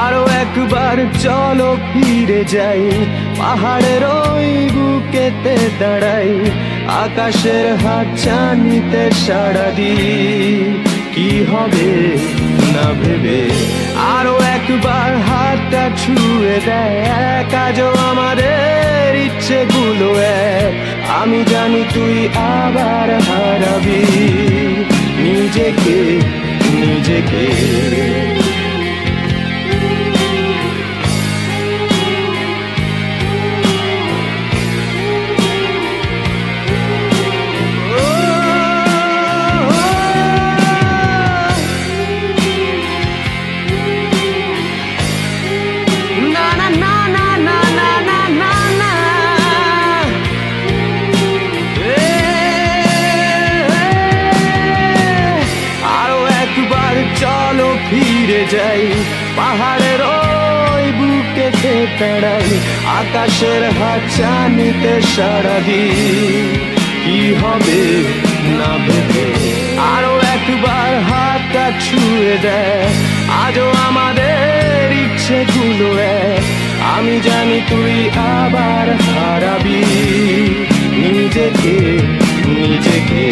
আরো একবার চলো ফিরে যাই, পাহাড়ের ওই বুকেতে দাঁড়াই, আকাশের হাত চানিতে সাড়া দিই। কি হবে না ভেবে আরো একবার হাতটা ছুঁয়ে দেয়, আজও আমাদের ইচ্ছেগুলো এক। আমি জানি তুই আবার হারাবি নিজেকে নিজেকে। চলো ফিরে যাই, পাহাড়ের ওই বুকেতে দাঁড়াই, আকাশের হাত চানিতে সাড়া দিই। কি হবে না ভেবে আরো একবার হাতটা ছুঁয়ে দেয়, আজও আমাদের ইচ্ছেগুলো এক। আমি জানি তুই আবার হারাবি নিজেকে নিজেকে।